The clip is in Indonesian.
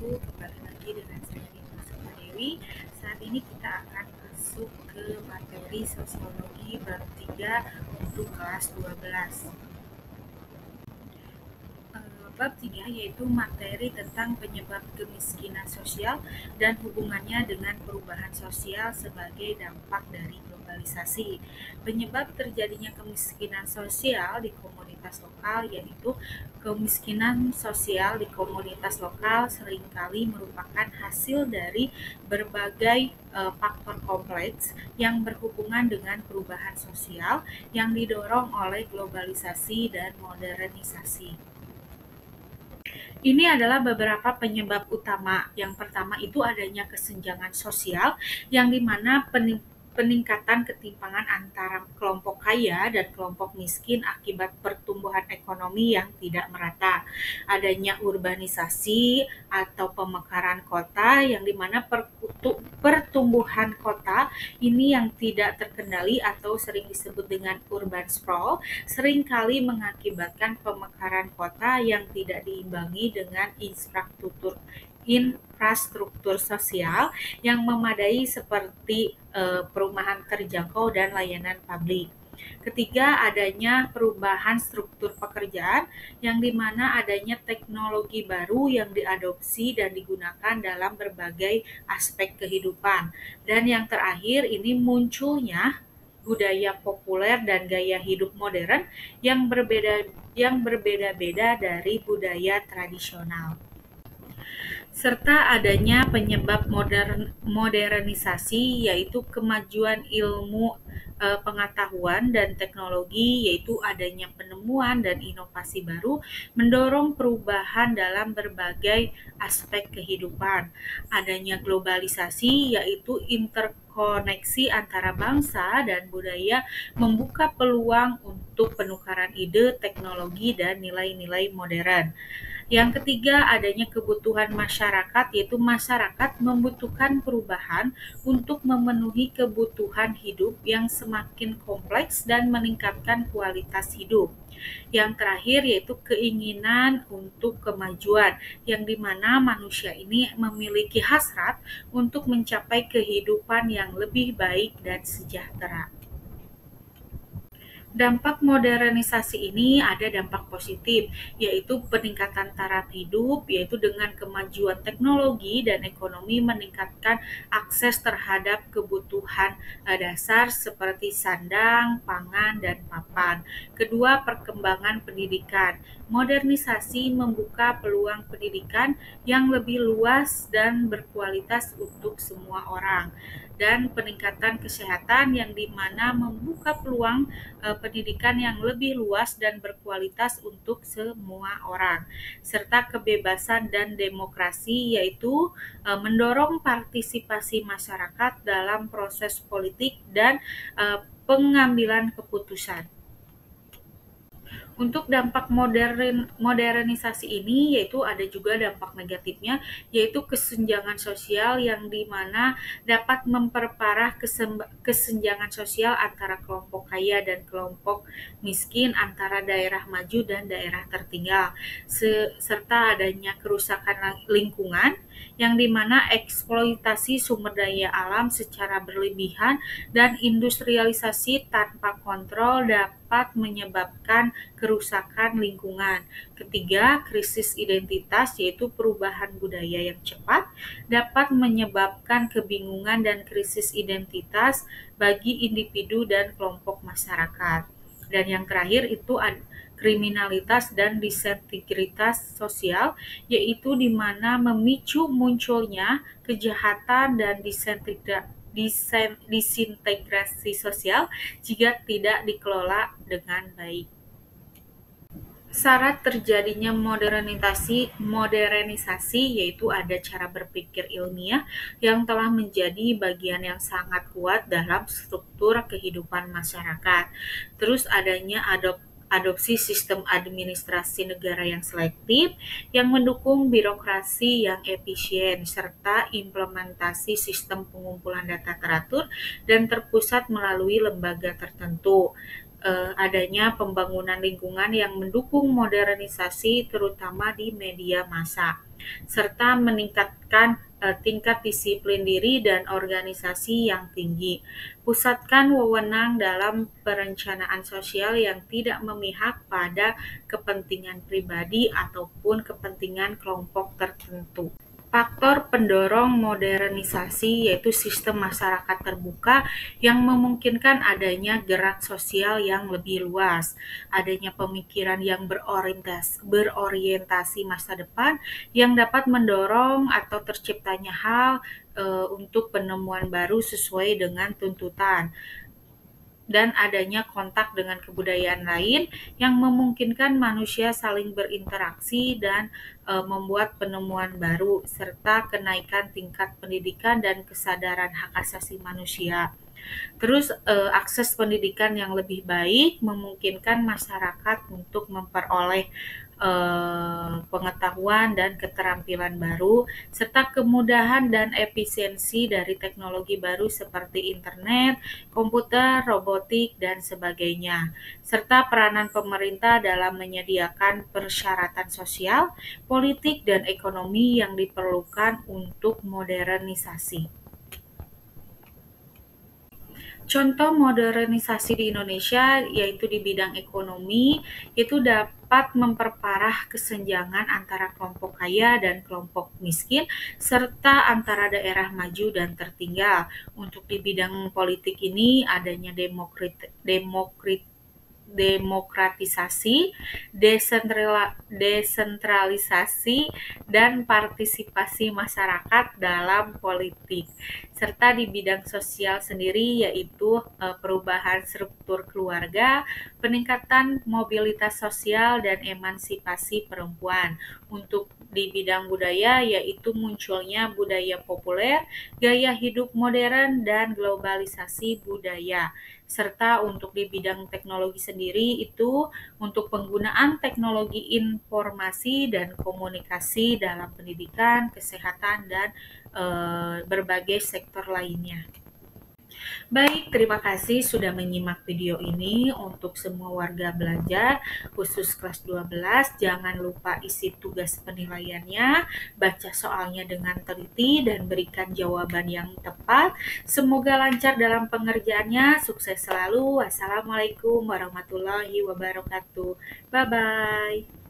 wabarakatuh. Kembali lagi dengan saya Nina Sukadewi. Saat ini kita akan masuk ke materi sosiologi bab 3 untuk kelas 12. Bab 3 yaitu materi tentang penyebab kemiskinan sosial dan hubungannya dengan perubahan sosial sebagai dampak dari globalisasi. Penyebab terjadinya kemiskinan sosial di komunitas lokal yaitu kemiskinan sosial di komunitas lokal seringkali merupakan hasil dari berbagai faktor kompleks yang berhubungan dengan perubahan sosial yang didorong oleh globalisasi dan modernisasi. Ini adalah beberapa penyebab utama. Yang pertama itu adanya kesenjangan sosial, yang dimana peningkatan ketimpangan antara kelompok kaya dan kelompok miskin akibat pertumbuhan ekonomi yang tidak merata. Adanya urbanisasi atau pemekaran kota, yang dimana pertumbuhan kota ini yang tidak terkendali atau sering disebut dengan urban sprawl, seringkali mengakibatkan pemekaran kota yang tidak diimbangi dengan infrastruktur sosial yang memadai seperti perumahan terjangkau dan layanan publik. Ketiga, adanya perubahan struktur pekerjaan yang dimana adanya teknologi baru yang diadopsi dan digunakan dalam berbagai aspek kehidupan. Dan yang terakhir, ini munculnya budaya populer dan gaya hidup modern yang berbeda-beda dari budaya tradisional, serta adanya penyebab modernisasi yaitu kemajuan ilmu pengetahuan dan teknologi, yaitu adanya penemuan dan inovasi baru mendorong perubahan dalam berbagai aspek kehidupan. Adanya globalisasi yaitu interkoneksi antara bangsa dan budaya membuka peluang untuk penukaran ide, teknologi, dan nilai-nilai modern. Yang ketiga, adanya kebutuhan masyarakat, yaitu masyarakat membutuhkan perubahan untuk memenuhi kebutuhan hidup yang semakin kompleks dan meningkatkan kualitas hidup. Yang terakhir yaitu keinginan untuk kemajuan, yang dimana manusia ini memiliki hasrat untuk mencapai kehidupan yang lebih baik dan sejahtera. Dampak modernisasi ini ada dampak positif, yaitu peningkatan taraf hidup, yaitu dengan kemajuan teknologi dan ekonomi meningkatkan akses terhadap kebutuhan dasar seperti sandang, pangan, dan papan. Kedua, perkembangan pendidikan. Modernisasi membuka peluang pendidikan yang lebih luas dan berkualitas untuk semua orang. Dan peningkatan kesehatan yang dimana membuka peluang pendidikan yang lebih luas dan berkualitas untuk semua orang, serta kebebasan dan demokrasi, yaitu mendorong partisipasi masyarakat dalam proses politik dan pengambilan keputusan. Untuk dampak modernisasi ini yaitu ada juga dampak negatifnya, yaitu kesenjangan sosial yang dimana dapat memperparah kesenjangan sosial antara kelompok kaya dan kelompok miskin, antara daerah maju dan daerah tertinggal, serta adanya kerusakan lingkungan yang dimana eksploitasi sumber daya alam secara berlebihan dan industrialisasi tanpa kontrol dapat menyebabkan kerusakan lingkungan. Ketiga, krisis identitas, yaitu perubahan budaya yang cepat dapat menyebabkan kebingungan dan krisis identitas bagi individu dan kelompok masyarakat. Dan yang terakhir itu kriminalitas dan disintegritas sosial, yaitu di mana memicu munculnya kejahatan dan disintegrasi sosial jika tidak dikelola dengan baik. Syarat terjadinya modernisasi yaitu ada cara berpikir ilmiah yang telah menjadi bagian yang sangat kuat dalam struktur kehidupan masyarakat. Terus adanya adopsi sistem administrasi negara yang selektif yang mendukung birokrasi yang efisien, serta implementasi sistem pengumpulan data teratur dan terpusat melalui lembaga tertentu. adanya pembangunan lingkungan yang mendukung modernisasi terutama di media massa, serta meningkatkan tingkat disiplin diri dan organisasi yang tinggi. Pusatkan wewenang dalam perencanaan sosial yang tidak memihak pada kepentingan pribadi ataupun kepentingan kelompok tertentu. Faktor pendorong modernisasi yaitu sistem masyarakat terbuka yang memungkinkan adanya gerak sosial yang lebih luas, adanya pemikiran yang berorientasi masa depan yang dapat mendorong atau terciptanya hal untuk penemuan baru sesuai dengan tuntutan, dan adanya kontak dengan kebudayaan lain yang memungkinkan manusia saling berinteraksi dan membuat penemuan baru, serta kenaikan tingkat pendidikan dan kesadaran hak asasi manusia. Terus akses pendidikan yang lebih baik memungkinkan masyarakat untuk memperoleh pengetahuan dan keterampilan baru, serta kemudahan dan efisiensi dari teknologi baru seperti internet, komputer, robotik, dan sebagainya, serta peranan pemerintah dalam menyediakan persyaratan sosial, politik, dan ekonomi yang diperlukan untuk modernisasi. Contoh modernisasi di Indonesia yaitu di bidang ekonomi, itu dapat memperparah kesenjangan antara kelompok kaya dan kelompok miskin, serta antara daerah maju dan tertinggal. Untuk di bidang politik ini adanya demokratisasi, desentralisasi, dan partisipasi masyarakat dalam politik. Serta di bidang sosial sendiri yaitu perubahan struktur keluarga, peningkatan mobilitas sosial, dan emansipasi perempuan. Untuk di bidang budaya yaitu munculnya budaya populer, gaya hidup modern, dan globalisasi budaya. Serta untuk di bidang teknologi sendiri itu untuk penggunaan teknologi informasi dan komunikasi dalam pendidikan, kesehatan, dan berbagai sektor lainnya. Baik, terima kasih sudah menyimak video ini. Untuk semua warga belajar, khusus kelas 12, jangan lupa isi tugas penilaiannya, baca soalnya dengan teliti, dan berikan jawaban yang tepat. Semoga lancar dalam pengerjaannya, sukses selalu. Wassalamualaikum warahmatullahi wabarakatuh. Bye-bye.